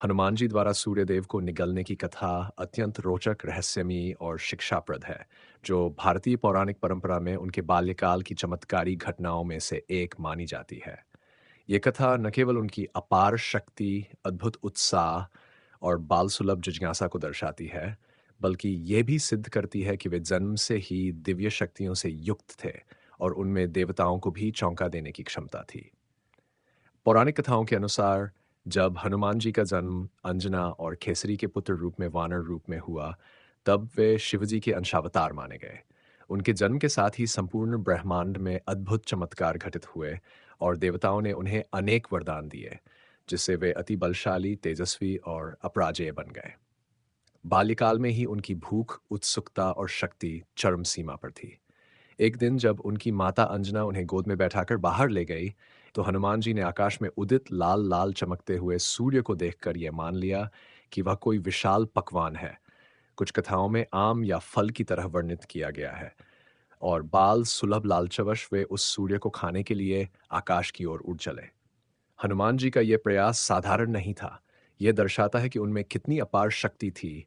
हनुमान जी द्वारा सूर्यदेव को निगलने की कथा अत्यंत रोचक, रहस्यमयी और शिक्षाप्रद है, जो भारतीय पौराणिक परंपरा में उनके बाल्यकाल की चमत्कारी घटनाओं में से एक मानी जाती है। ये कथा न केवल उनकी अपार शक्ति, अद्भुत उत्साह और बाल सुलभ जिज्ञासा को दर्शाती है, बल्कि ये भी सिद्ध करती है कि वे जन्म से ही दिव्य शक्तियों से युक्त थे और उनमें देवताओं को भी चौंका देने की क्षमता थी। पौराणिक कथाओं के अनुसार जब हनुमान जी का जन्म अंजना और खेसरी के पुत्र रूप में वानर रूप में हुआ, तब वे शिवजी के अंशावतार माने गए। उनके जन्म के साथ ही संपूर्ण ब्रह्मांड में अद्भुत चमत्कार घटित हुए और देवताओं ने उन्हें अनेक वरदान दिए, जिससे वे अति बलशाली, तेजस्वी और अपराजेय बन गए। बाल्यकाल में ही उनकी भूख, उत्सुकता और शक्ति चरम सीमा पर थी। एक दिन जब उनकी माता अंजना उन्हें गोद में बैठाकर बाहर ले गई, तो हनुमान जी ने आकाश में उदित लाल लाल चमकते हुए सूर्य को देखकर यह मान लिया कि वह कोई विशाल पकवान है। कुछ कथाओं में आम या फल की तरह वर्णित किया गया है, और बाल सुलभ लालचवश वे उस सूर्य को खाने के लिए आकाश की ओर उड़ चले। हनुमान जी का यह प्रयास साधारण नहीं था। यह दर्शाता है कि उनमें कितनी अपार शक्ति थी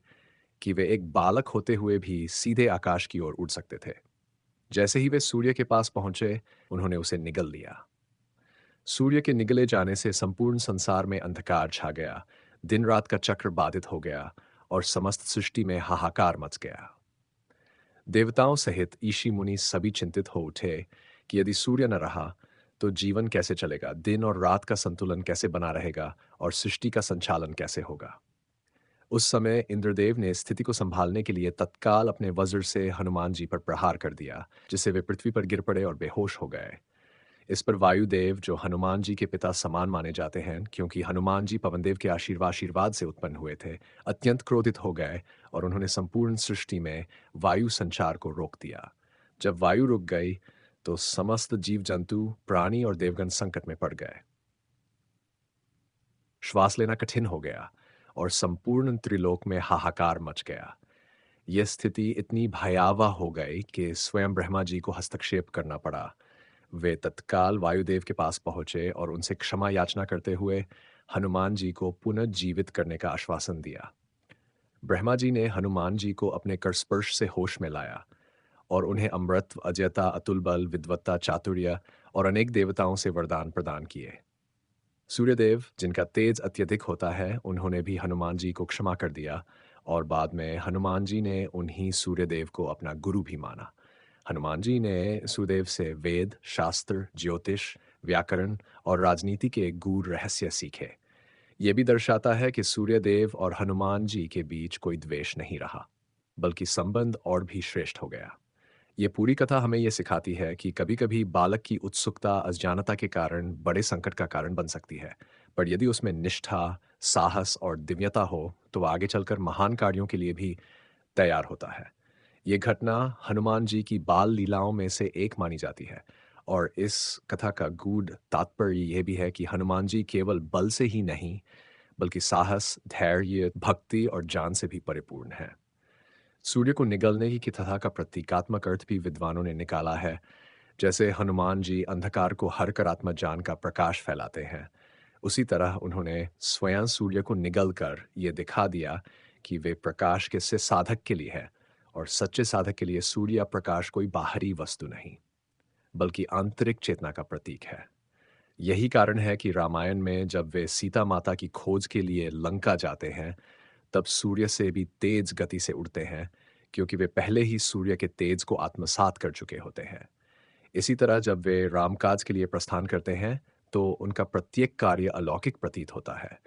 कि वे एक बालक होते हुए भी सीधे आकाश की ओर उड़ सकते थे। जैसे ही वे सूर्य के पास पहुंचे, उन्होंने उसे निगल लिया। सूर्य के निगले जाने से संपूर्ण संसार में अंधकार छा गया, दिन रात का चक्र बाधित हो गया और समस्त सृष्टि में हाहाकार मच गया। देवताओं सहित ऋषि मुनि सभी चिंतित हो उठे कि यदि सूर्य न रहा, तो जीवन कैसे चलेगा, दिन और रात का संतुलन कैसे बना रहेगा और सृष्टि का संचालन कैसे होगा। उस समय इंद्रदेव ने स्थिति को संभालने के लिए तत्काल अपने वज्र से हनुमान जी पर प्रहार कर दिया, जिससे वे पृथ्वी पर गिर पड़े और बेहोश हो गए। इस पर वायुदेव, जो हनुमान जी के पिता समान माने जाते हैं क्योंकि हनुमान जी पवनदेव के आशीर्वाद से उत्पन्न हुए थे, अत्यंत क्रोधित हो गए और उन्होंने संपूर्ण सृष्टि में वायु संचार को रोक दिया। जब वायु रुक गई, तो समस्त जीव जंतु, प्राणी और देवगण संकट में पड़ गए। श्वास लेना कठिन हो गया और संपूर्ण त्रिलोक में हाहाकार मच गया। यह स्थिति इतनी भयावह हो गई कि स्वयं ब्रह्मा जी को हस्तक्षेप करना पड़ा। वे तत्काल वायुदेव के पास पहुंचे और उनसे क्षमा याचना करते हुए हनुमान जी को पुनर्जीवित करने का आश्वासन दिया। ब्रह्मा जी ने हनुमान जी को अपने कर स्पर्श से होश में लाया और उन्हें अमृत, अजयता, अतुल बल, विद्वत्ता, चातुर्य और अनेक देवताओं से वरदान प्रदान किए। सूर्यदेव, जिनका तेज अत्यधिक होता है, उन्होंने भी हनुमान जी को क्षमा कर दिया और बाद में हनुमान जी ने उन्हीं सूर्यदेव को अपना गुरु भी माना। हनुमान जी ने सूर्यदेव से वेद, शास्त्र, ज्योतिष, व्याकरण और राजनीति के गूढ़ रहस्य सीखे। ये भी दर्शाता है कि सूर्यदेव और हनुमान जी के बीच कोई द्वेष नहीं रहा, बल्कि संबंध और भी श्रेष्ठ हो गया। ये पूरी कथा हमें ये सिखाती है कि कभी-कभी बालक की उत्सुकता अज्ञानता के कारण बड़े संकट का कारण बन सकती है, पर यदि उसमें निष्ठा, साहस और दिव्यता हो, तो वह आगे चलकर महान कार्यों के लिए भी तैयार होता है। ये घटना हनुमान जी की बाल लीलाओं में से एक मानी जाती है और इस कथा का गूढ़ तात्पर्य यह भी है कि हनुमान जी केवल बल से ही नहीं, बल्कि साहस, धैर्य, भक्ति और ज्ञान से भी परिपूर्ण हैं। सूर्य को निगलने की कथा का प्रतीकात्मक अर्थ भी विद्वानों ने निकाला है। जैसे हनुमान जी अंधकार को हर कर आत्म ज्ञान का प्रकाश फैलाते हैं, उसी तरह उन्होंने स्वयं सूर्य को निगल कर ये दिखा दिया कि वे प्रकाश किससे साधक के लिए है, और सच्चे साधक के लिए सूर्य या प्रकाश कोई बाहरी वस्तु नहीं, बल्कि आंतरिक चेतना का प्रतीक है। यही कारण है कि रामायण में जब वे सीता माता की खोज के लिए लंका जाते हैं, तब सूर्य से भी तेज गति से उड़ते हैं, क्योंकि वे पहले ही सूर्य के तेज को आत्मसात कर चुके होते हैं। इसी तरह जब वे रामकाज के लिए प्रस्थान करते हैं, तो उनका प्रत्येक कार्य अलौकिक प्रतीत होता है,